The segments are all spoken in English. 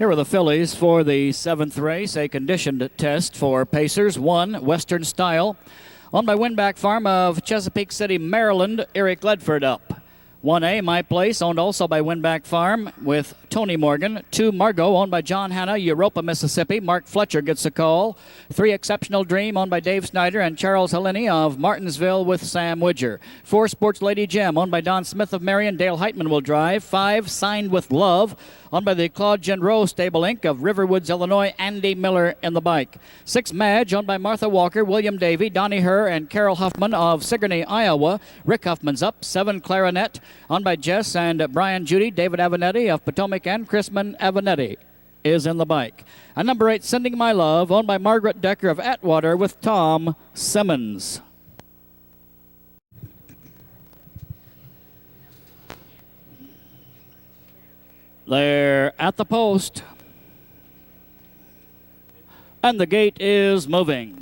Here are the fillies for the 7th race, a conditioned test for Pacers. 1, Western Style, owned by Winback Farm of Chesapeake City, Maryland. Eric Ledford up. 1A, My Place, owned also by Winback Farm with Tony Morgan. 2, Margot, owned by John Hanna, Europa, Mississippi. Mark Fletcher gets a call. 3, Exceptional Dream, owned by Dave Snyder and Charles Helene of Martinsville with Sam Widger. 4, Sports Lady Gem, owned by Don Smith of Marion. Dale Heitman will drive. 5, Signed with Love, owned by the Claude Gendreau Stable Inc. of Riverwoods, Illinois. Andy Miller in the bike. 6, Madge, owned by Martha Walker, William Davey, Donnie Herr, and Carol Huffman of Sigourney, Iowa. Rick Huffman's up. 7, Clarinet, owned by Jess and Brian Judy. David Avanetti of Potomac and Chrisman Avanetti is in the bike. And number 8, Sending My Love, owned by Margaret Decker of Atwater with Tom Simmons. They're at the post. And the gate is moving.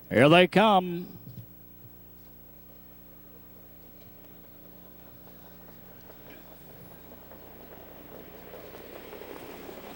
Here they come.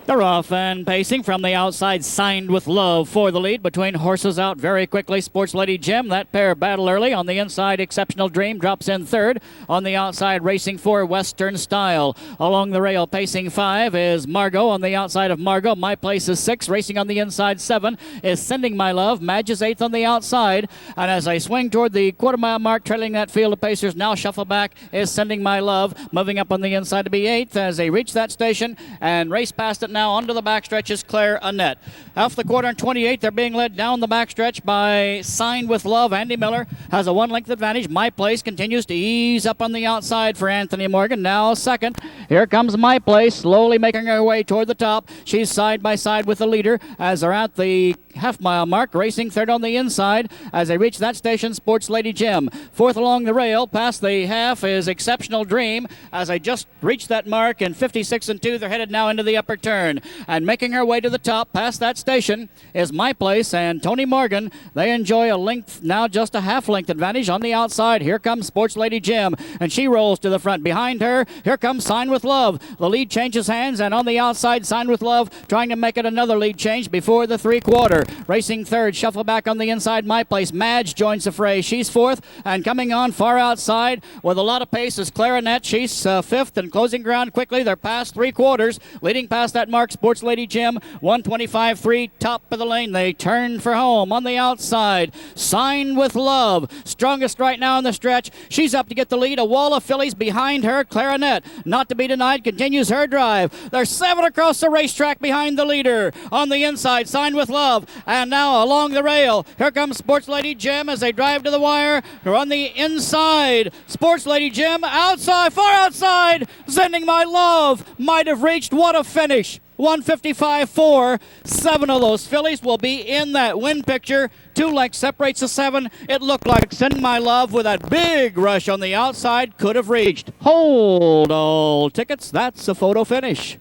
They're off and pacing from the outside. Signed with Love for the lead. Between horses out very quickly. Sports Lady Gem. That pair battle early. On the inside, Exceptional Dream drops in 3rd. On the outside, racing for Western Style. Along the rail, pacing 5 is Margot. On the outside of Margot, My Place is 6. Racing on the inside, 7 is Sending My Love. Madge is 8th on the outside. And as I swing toward the quarter-mile mark, trailing that field of Pacers, now shuffle back is Sending My Love. Moving up on the inside to be 8th as they reach that station and race past it. Now onto the backstretch is Claire Annette. Off the quarter and 28, they're being led down the backstretch by Signed with Love. Andy Miller has a 1-length advantage. My Place continues to ease up on the outside for Anthony Morgan. Now 2nd. Here comes My Place, slowly making her way toward the top. She's side by side with the leader as they're at the half-mile mark, racing 3rd on the inside. As they reach that station, Sports Lady Gem. 4th along the rail, past the half is Exceptional Dream. As I just reached that mark in 56 and 2, they're headed now into the upper turn. And making her way to the top, past that station, is My Place and Tony Morgan. They enjoy a length, now just a half-length advantage on the outside. Here comes Sports Lady Gem, and she rolls to the front. Behind her, here comes Signed with Love. The lead changes hands, and on the outside, Signed with Love trying to make it another lead change before the 3/4. Racing 3rd, shuffle back on the inside, My Place. Madge joins the fray. She's 4th, and coming on far outside with a lot of pace is Clarinet. She's 5th, and closing ground quickly. They're past 3/4, leading past that mark, Sports Lady Gem, 125.3, top of the lane. They turn for home on the outside. Signed with Love, strongest right now in the stretch. She's up to get the lead. A wall of fillies behind her. Clarinet, not to be denied, continues her drive. There's 7 across the racetrack behind the leader. On the inside, Signed with Love. And now along the rail, here comes Sports Lady Gem as they drive to the wire. They're on the inside. Sports Lady Gem outside, far outside. Sending My Love might have reached. What a finish. 155.4. 7 of those fillies will be in that win picture. 2 lengths separates the 7. It looked like Sending My Love with that big rush on the outside could have reached. Hold all tickets. That's a photo finish.